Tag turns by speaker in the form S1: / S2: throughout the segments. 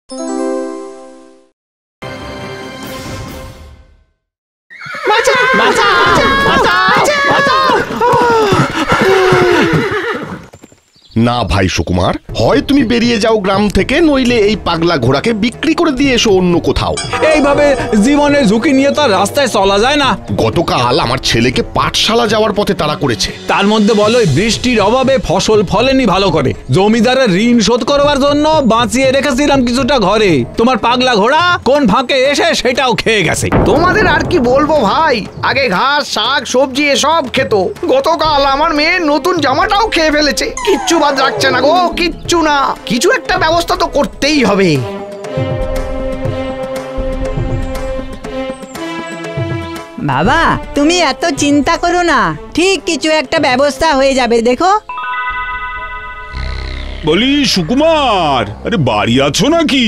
S1: না ভাই সুকুমার, হয় তুমি বেরিয়ে যাও গ্রাম থেকে, নইলে এই পাগলা ঘোড়াকে বিক্রি করে দিয়ে এসো অন্য কোথাও।
S2: এইভাবে জীবনের ঝুঁকি নিয়ে তো রাস্তায় চলা যায় না।
S1: গতকাল আমার ছেলেকে পাঠশালা যাওয়ার পথে তাড়া করেছে।
S2: তার মধ্যে বলো বৃষ্টির অভাবে ফসল ফলেনি ভালো করে, জমিদারের ঋণ শোধ করবার জন্য বাঁচিয়ে রেখেছিলাম কিছুটা ঘরে। তোমার পাগলা ঘোড়া কোন ফাঁকে এসে সেটাও খেয়ে গেছে।
S3: তোমাদের আর কি বলবো ভাই, আগে ঘাস শাক সবজি এসব খেত, গতকাল আমার মেয়ের নতুন জামাটাও খেয়ে ফেলেছে। কিচ্ছু বাদ রাখছে না গো, কিচ্ছু না। কিছু একটা ব্যবস্থা তো করতেই হবে।
S4: বাবা, তুমি এত চিন্তা করো না, ঠিক কিছু একটা ব্যবস্থা হয়ে যাবে, দেখো।
S5: বলি সুকুমার, আরে বাড়ি আছো নাকি?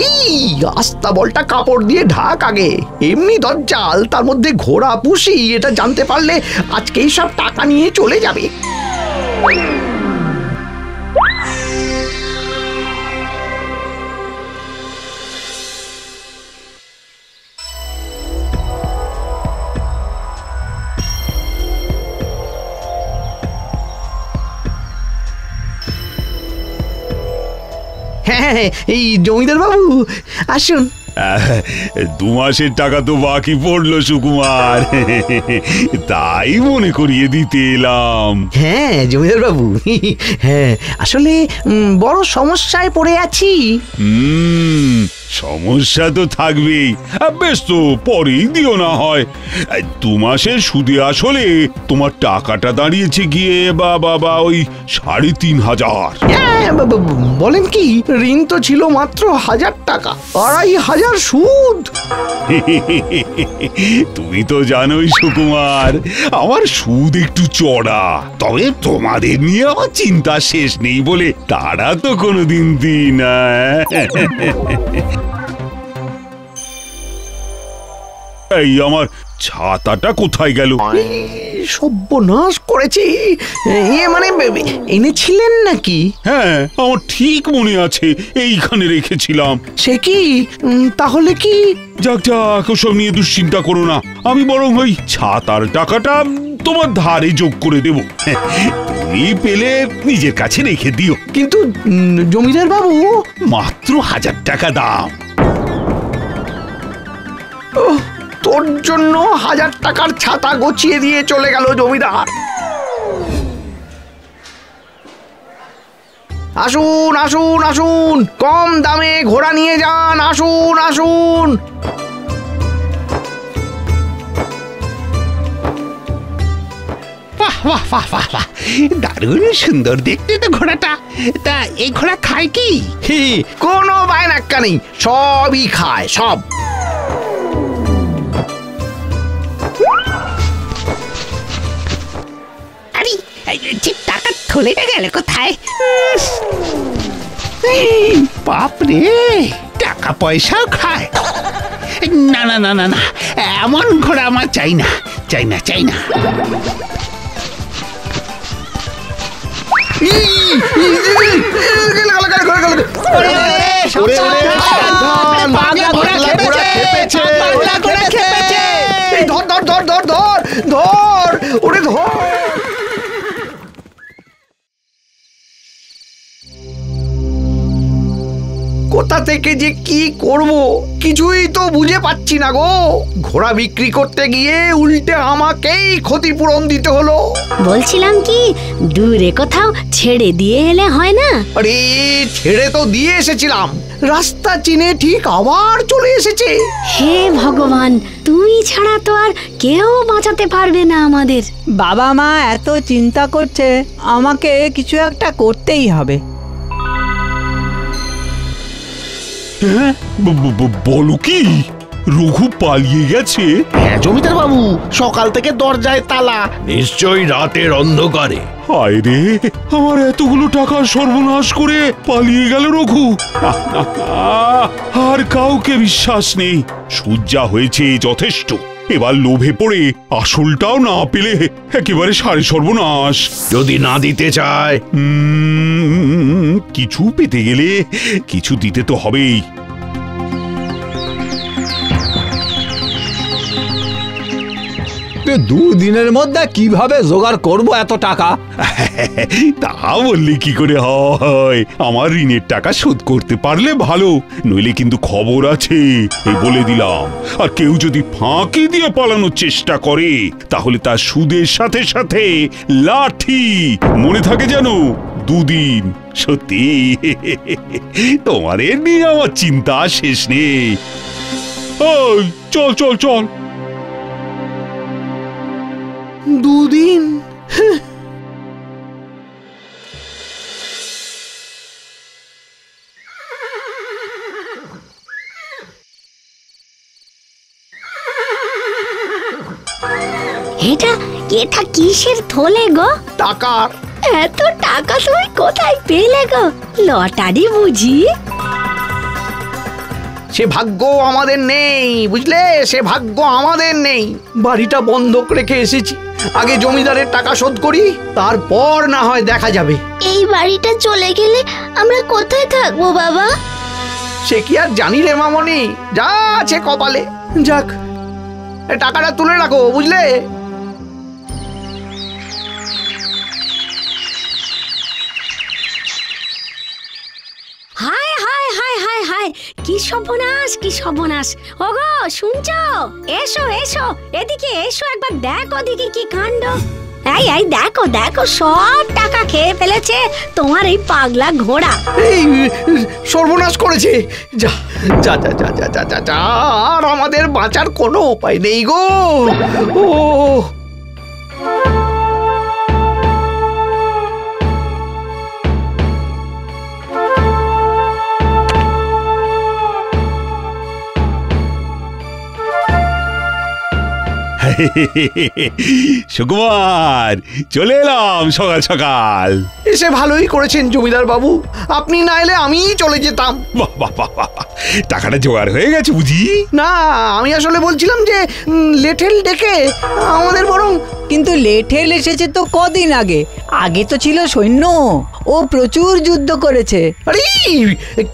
S3: এই আস্তা বলটা কাপড় দিয়ে ঢাক আগে, এমনি দজ্জাল, তার মধ্যে ঘোড়া পুষি, এটা জানতে পারলে আজকেই সব টাকা নিয়ে চলে যাবে। হ্যাঁ, এই জমিদার বাবু আসুন।
S5: 2 মাসের টাকা তো বাকি পড়লো সুকুমার, তাই মনে করিয়ে দিতে এলাম।
S3: হ্যাঁ জমিদার বাবু, হ্যাঁ আসলে বড় সমস্যায় পড়ে আছি।
S5: সমস্যা তো থাকবেই, বেশ তো পরেই দিও না হয়। 2 মাসের সুদে আসলে তোমার টাকাটা দাঁড়িয়েছে গিয়ে বাবা ওই 3,500।
S3: বলেন কি, ঋণ তো ছিল মাত্র 1000 টাকা, 2,500 সুদ।
S5: তুমি তো জানোই সুকুমার, আমার সুদ একটু চড়া, তবে তোমাদের নিয়ে আমার চিন্তা শেষ নেই বলে তারা তো কোনোদিন দিই না। এই আমার ছাতাটা কোথায় গেল?
S3: সর্বনাশ করেছি। মানে এনেছিলেন নাকি?
S5: হ্যাঁ, আমার ঠিক মনে আছে, এইখানে রেখেছিলাম।
S3: সে কি, তাহলে কি?
S5: যাক, ওসব নিয়ে দুশ্চিন্তা করো না, আমি বরং ওই ছাতার টাকাটা তোমার ধারে যোগ করে দেব। তুমি পেলে নিজের কাছে রেখে দিও।
S3: কিন্তু জমিদার বাবু,
S5: মাত্র 1000 টাকা দাম।
S3: তোর জন্য 1000 টাকার ছাতা গছিয়ে দিয়ে চলে গেল জমিদার। আসুন আসুন আসুন, কম দামে ঘোড়া নিয়ে যান, আসুন আসুন।
S6: বাহ বাহ বাহ বাহ বাহ, দারুণ সুন্দর দেখতে তো ঘোড়াটা। তা এই ঘোড়া খায় কি?
S3: কোনো বায়নাক্কা নেই, সবই খায়, সব।
S6: আরে ঠিক টাকা থলেটা গেল কোথায়? বাপরে, টাকা পয়সাও খায়। না না না না না, এমন ঘোড়া আমার চাই না, চাই না, চাই না।
S3: কোথা থেকে যে কি করব কিছুই তো বুঝে পাচ্ছি না গো। ঘোড়া বিক্রি করতে গিয়ে উল্টে আমাকেই ক্ষতিপূরণ দিতে হলো।
S7: বলছিলাম কি, দূরে কোথাও ছেড়ে দিয়ে এলে হয় না?
S3: আরে ছেড়ে তো দিয়ে এসেছিলাম, রাস্তা চিনে ঠিক আবার চলে এসেছে।
S7: হে ভগবান, তুই ছাড়া তো আর কেউ বাঁচাতে পারবে না আমাদের।
S4: বাবা মা এত চিন্তা করছে, আমাকে কিছু একটা করতেই হবে।
S5: বলো কি, রঘু পালিয়ে গেছে?
S1: হ্যাঁ জমিদার বাবু, সকাল থেকে দরজায় তালা।
S8: নিশ্চয়ই রাতের অন্ধকারে।
S5: হায় রে, আমার এতগুলো টাকা সর্বনাশ করে পালিয়ে গেল রঘু। আর কাউকে বিশ্বাস নেই, সুদ যা হয়েছে যথেষ্ট। এবার লোভে পড়ে আসলটাও না পেলে একেবারে সারে সর্বনাশ।
S8: যদি না দিতে চায়?
S5: কিছু পেতে গেলে কিছু দিতে তো হবেই।
S2: দুদিনের মধ্যে কিভাবে জোগাড় করব এত টাকা?
S5: তা বললে কি করে হয়? আমার ঋণের টাকা শোধ করতে পারলে ভালো, নইলে কিন্তু খবর আছে, এই বলে দিলাম। আর কেউ যদি ফাঁকি দিয়ে পালানোর চেষ্টা করে তাহলে তার সুদের সাথে সাথে লাঠি। মনে থাকে যেন, 2 দিন। সত্যি তোমার এ নিয়ে আমার চিন্তা শেষ নেই। ওই চল চল চল।
S3: 2 দিন?
S7: এটা এটা কিসের থলে গো?
S3: টাকার।
S7: এত টাকা তুমি কোথায় পেলে গো? লটারি বুঝি?
S3: সে ভাগ্য আমাদের নেই, বুঝলে? সে ভাগ্য আমাদের নেই। বাড়িটা বন্ধক রেখে এসেছি, আগে জমিদারের টাকা শোধ করি, তারপর না হয় দেখা যাবে।
S7: এই বাড়িটা চলে গেলে আমরা কোথায় থাকবো বাবা?
S3: সে কি আর জানি রে মামনি, যা আছে কপালে। যাক, এই টাকাটা তুলে রাখো, বুঝলে?
S7: হায় হায় হায় হায় হায়, কি সর্বনাশ, কি সর্বনাশ! ওগো শুনছো? এসো এসো, এদিকে এসো, একবার দেখো ওদিকে কি কাণ্ড। এই এই দেখো দেখো, সব টাকা খেয়ে ফেলেছে তোমার এই পাগলা ঘোড়া।
S3: এই সর্বনাশ করেছে। যা যা যা যা যা যা যা যা, আর আমাদের বাঁচার কোনো উপায় নেই গো। ও
S5: সুকুমার, চলে এলাম সকাল সকাল।
S3: এসে ভালোই করেছেন জমিদার বাবু, আপনি না এলে আমিই চলে যেতাম।
S5: বাহ বাহ বাহ বাহ, টাকাটা জোগাড় হয়ে গেছে বুঝি?
S3: না, আমি আসলে বলছিলাম যে লেঠেল ডেকে আমাদের বরং।
S4: কিন্তু লেঠেল এসেছে তো কদিন আগে, আগে তো ছিল সৈন্য, ও প্রচুর যুদ্ধ করেছে।
S3: আরে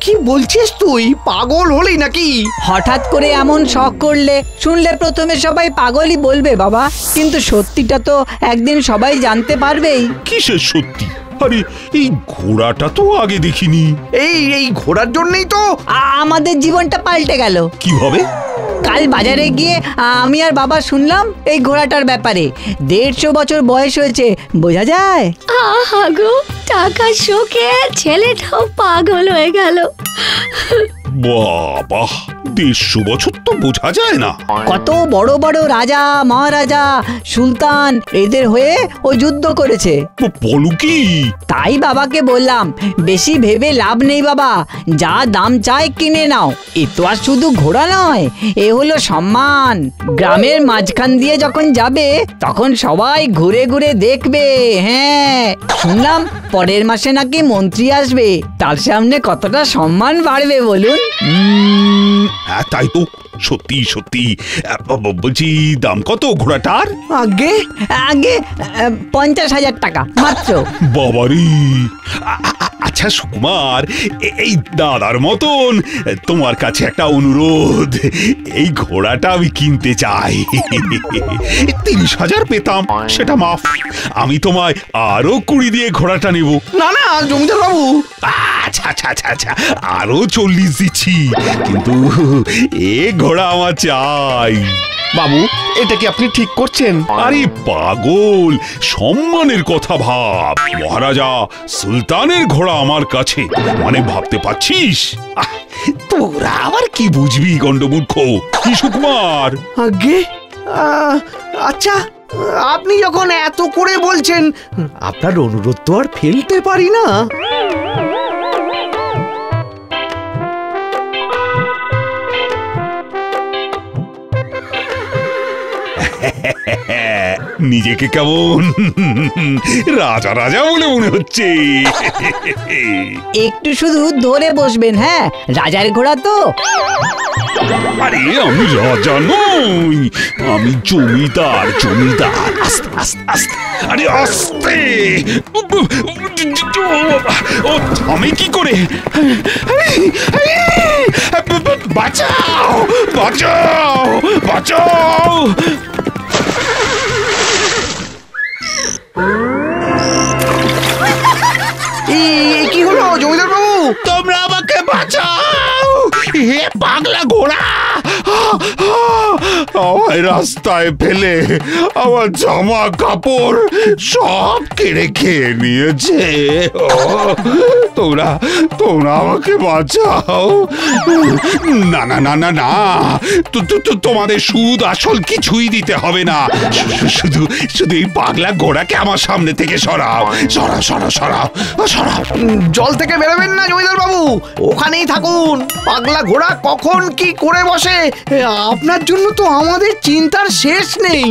S3: কি বলছিস তুই? পাগল হলি নাকি?
S4: হঠাৎ করে এমন শখ করলে শুনলে প্রথমে সবাই পাগলই বলবে বাবা, কিন্তু সত্যিটা তো একদিন সবাই জানতে পারবেই।
S5: কিসের সত্যি? আরে এই ঘোড়াটা তো আগে দেখিনি।
S3: এই ঘোড়ার জন্যই তো
S4: আমাদের জীবনটা পাল্টে গেল।
S5: কিভাবে?
S4: কাল বাজারে গিয়ে আমি আর বাবা শুনলাম এই ঘোড়াটার ব্যাপারে। 150 বছর বয়স হয়েছে, বোঝা যায়?
S7: আহা গো, টাকার শোকে ছেলেটাও পাগল হয়ে গেল।
S5: বাবা, 150 বছর তো বোঝা যায় না।
S4: কত বড় বড় রাজা মহারাজা সুলতান এদের হয়ে ও যুদ্ধ করেছে।
S5: বলো কি?
S4: তাই বাবাকে বললাম, বেশি ভেবে লাভ নেই বাবা, যা দাম চাই কিনে নাও। এ তো আর শুধু ঘোড়া নয়, এ হলো সম্মান। গ্রামের মাঝখান দিয়ে যখন যাবে তখন সবাই ঘুরে ঘুরে দেখবে। হ্যাঁ, শুনলাম পরের মাসে নাকি মন্ত্রী আসবে, তার সামনে কতটা সম্মান বাড়বে বলুন।
S5: হ্যাঁ তাই তো, সত্যি সত্যি। বলছি, দাম কত ঘোড়াটার?
S3: আগে
S4: আগে 50,000 টাকা মাত্র।
S5: বাবারি! আচ্ছা সুকুমার, এই দাদার মতন তোমার কাছে একটা অনুরোধ, এই ঘোড়াটা আমি কিনতে চাই। 30,000 পেতাম, সেটা মাফ। আমি তোমায় আরো 20 দিয়ে ঘোড়াটা নেব।
S3: না না জমিদার বাবু।
S5: আচ্ছা আচ্ছা আচ্ছা আচ্ছা, আরো 40 দিচ্ছি, কিন্তু এ ঘোড়া আমার চাই।
S1: বাবু, এটা কি আপনি ঠিক করছেন?
S5: আরে পাগল, সম্মানের কথা ভাব। মহারাজা সুলতানের ঘোড়া আমার কাছে, মানে ভাবতে পারছিস? তোরা আবার কি বুঝবি গন্ডমূর্খ। কি সুকুমার?
S3: আগে আচ্ছা, আপনি যখন এত করে বলছেন, আপনার অনুরোধ তো আর ফেলতে পারি না।
S5: নিজেকে কেমন রাজা রাজা বলে মনে হচ্ছে।
S4: একটু শুধু ধরে বসবেন, হ্যাঁ, রাজার ঘোড়া তো।
S5: আরে আমি রাজা নই, আমি জমিদার। জমিদার, আস্তে আস্তে আস্তে, আরে আস্তে। ও আমি কি করে? বাঁচাও বাঁচাও বাঁচাও।
S3: কি হলো জমিদার বাবু?
S6: তোমরা আমাকে বাঁচাও, হে পাগলা ঘোড়া!
S5: আমায় রাস্তায় ফেলে আমার জামা কাপড় সব কেড়ে খেয়ে নিয়েছে। তোমরা তোমরা আমাকে বাঁচাও। না না না না না, তোমাদের সুদ আসল কিছুই দিতে হবে না। শুধু শুধু এই পাগলা ঘোড়াকে আমার সামনে থেকে সরাও, সরাও সরাও সরাও সরাও।
S3: জল থেকে বেরোবেন না জমিদার বাবু, ওখানেই থাকুন। পাগলা ঘোড়া কখন কি করে বসে আপনার জন্য তো আমাদের চিন্তার শেষ নেই।